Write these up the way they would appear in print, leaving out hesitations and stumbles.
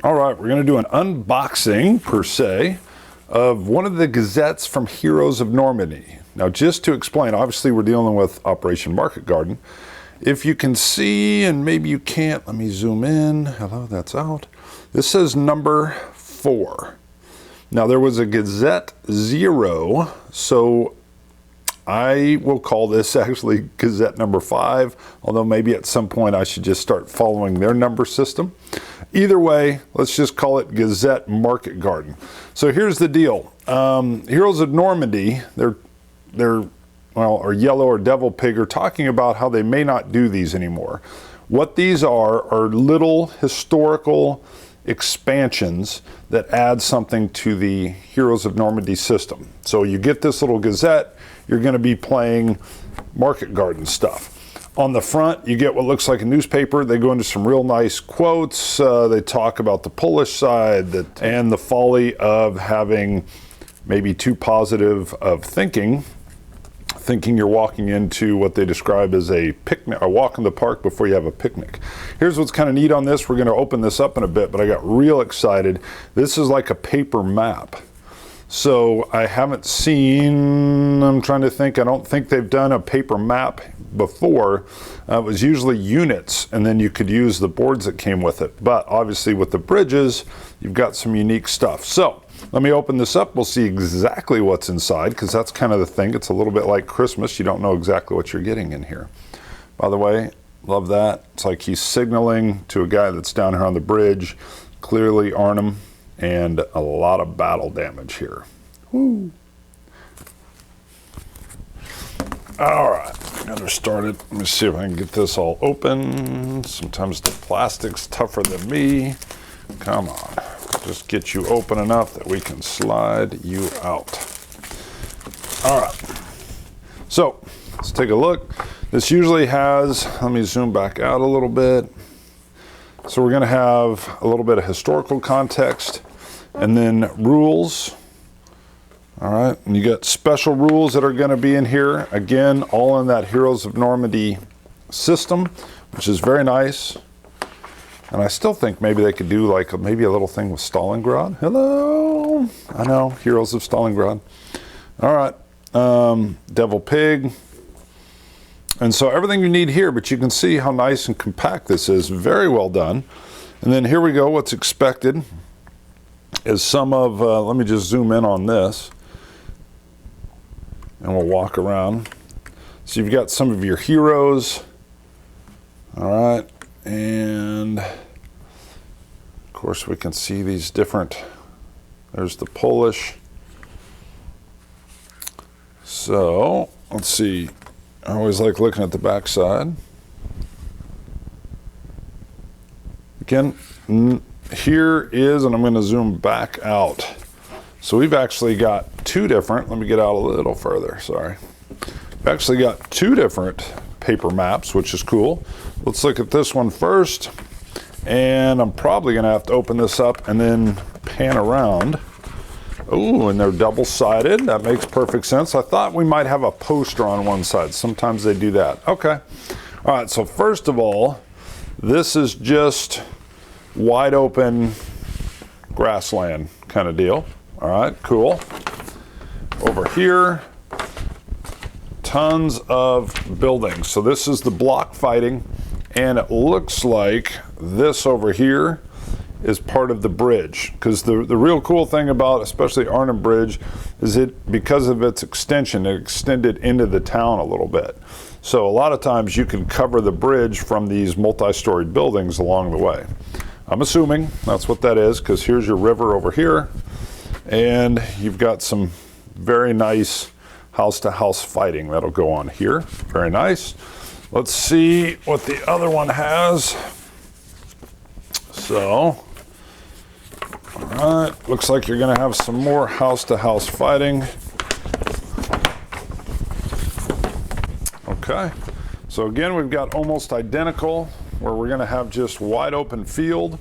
All right, we're going to do an unboxing, per se, of one of the gazettes from Heroes of Normandie. Now, just to explain, obviously we're dealing with Operation Market Garden. If you can see, and maybe you can't, let me zoom in. Hello, that's out. This says number 4. Now, there was a Gazette 0, so I will call this actually Gazette number 5, although maybe at some point I should just start following their number system. Either way, let's just call it Gazette Market Garden. So here's the deal. Heroes of Normandie, or Yellow or Devil Pig, are talking about how they may not do these anymore. What these are little historical expansions that add something to the Heroes of Normandie system. So you get this little Gazette, you're going to be playing Market Garden stuff. On the front, you get what looks like a newspaper. They go into some real nice quotes. They talk about the Polish side and the folly of having maybe too positive of thinking you're walking into what they describe as a picnic, a walk in the park before you have a picnic. Here's what's kind of neat on this. We're going to open this up in a bit, but I got real excited. This is like a paper map. So I haven't seen, I'm trying to think, I don't think they've done a paper map before. It was usually units, and then you could use the boards that came with it. But obviously with the bridges, you've got some unique stuff. So let me open this up. We'll see exactly what's inside, because that's kind of the thing. It's a little bit like Christmas. You don't know exactly what you're getting in here. By the way, love that. It's like he's signaling to a guy that's down here on the bridge. Clearly Arnhem, and a lot of battle damage here. Woo. All right, got her started. Let me see if I can get this all open. Sometimes the plastic's tougher than me. Come on, just get you open enough that we can slide you out. All right, so let's take a look. This usually has, let me zoom back out a little bit. So we're gonna have a little bit of historical context and then rules. All right, and you got special rules that are gonna be in here. Again, all in that Heroes of Normandie system, which is very nice. And I still think maybe they could do like maybe a little thing with Stalingrad. Hello, I know, Heroes of Stalingrad. All right, Devil Pig. And so everything you need here, but you can see how nice and compact this is. Very well done. And then here we go. What's expected is some of, let me just zoom in on this, and we'll walk around. So you've got some of your heroes. All right. And of course we can see these different, there's the Polish. So let's see. I always like looking at the back side. Again, here is, and I'm going to zoom back out. So we've actually got two different, let me get out a little further, sorry. We've actually got two different paper maps, which is cool. Let's look at this one first. And I'm probably going to have to open this up and then pan around. Oh, and they're double-sided. That makes perfect sense. I thought we might have a poster on one side. Sometimes they do that. Okay. All right, so first of all, this is just wide open grassland kind of deal. All right, cool. Over here, tons of buildings. So this is the block fighting, and it looks like this over here is part of the bridge, because the real cool thing about especially Arnhem Bridge is it, because of its extension, it extended into the town a little bit. So a lot of times you can cover the bridge from these multi-storied buildings along the way. I'm assuming that's what that is, because here's your river over here, and you've got some very nice house-to-house fighting that'll go on here. Very nice. Let's see what the other one has. So, all right, looks like you're gonna have some more house-to-house fighting. Okay, so again, we've got almost identical, where we're gonna have just wide open field.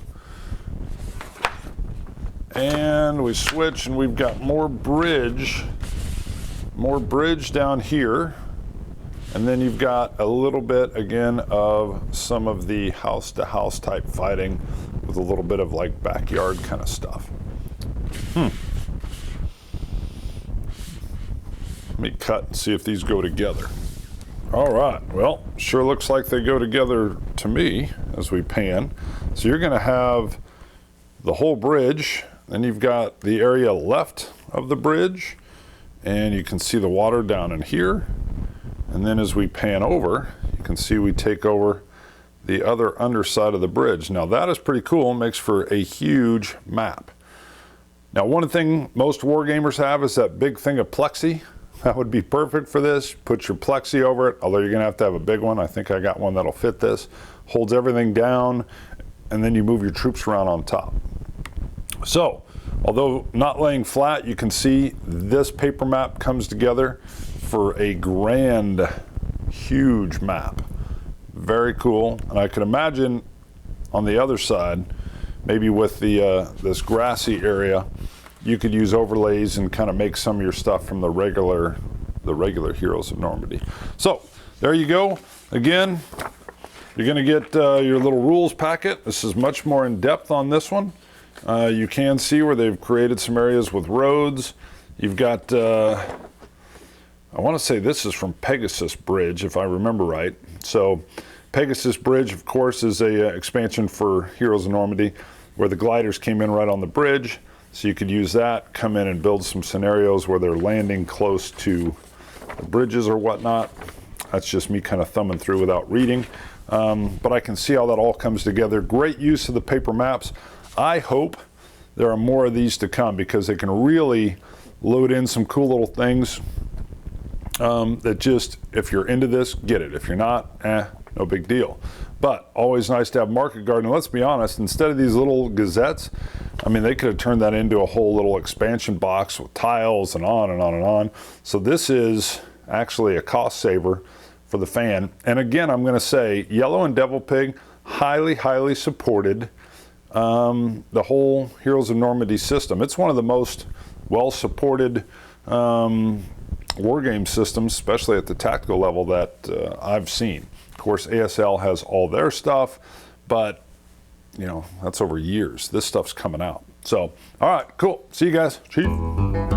And we switch, and we've got more bridge down here. And then you've got a little bit, again, of some of the house-to-house type fighting with a little bit of like backyard kind of stuff. Let me cut and see if these go together. All right, well, sure looks like they go together to me as we pan. So you're gonna have the whole bridge, then you've got the area left of the bridge, and you can see the water down in here. And then as we pan over, you can see we take over the other underside of the bridge. Now that is pretty cool, makes for a huge map. Now one thing most wargamers have is that big thing of plexi. That would be perfect for this. Put your plexi over it, although you're gonna have to have a big one. I think I got one that'll fit this. Holds everything down, and then you move your troops around on top. So, although not laying flat, you can see this paper map comes together for a grand, huge map. Very cool. And I could imagine on the other side, maybe with the this grassy area, you could use overlays and kind of make some of your stuff from the regular Heroes of Normandy. So there you go. Again, you're going to get your little rules packet. This is much more in depth on this one. You can see where they've created some areas with roads. You've got, I want to say this is from Pegasus Bridge, if I remember right. So Pegasus Bridge, of course, is a expansion for Heroes of Normandy, where the gliders came in right on the bridge. So you could use that, come in and build some scenarios where they're landing close to the bridges or whatnot. That's just me kind of thumbing through without reading. But I can see how that all comes together. Great use of the paper maps. I hope there are more of these to come because they can really load in some cool little things that just, if you're into this, get it. If you're not, no big deal. But always nice to have market garden. Let's be honest, instead of these little gazettes, I mean, they could have turned that into a whole little expansion box with tiles and on and on and on. So this is actually a cost saver for the fan. And again, I'm going to say Yellow and Devil Pig, highly, highly supported the whole Heroes of Normandy system. It's one of the most well-supported war game systems, especially at the tactical level, that I've seen. Of course, ASL has all their stuff, but you know, that's over years. This stuff's coming out. So, all right, cool. See you guys. Cheers.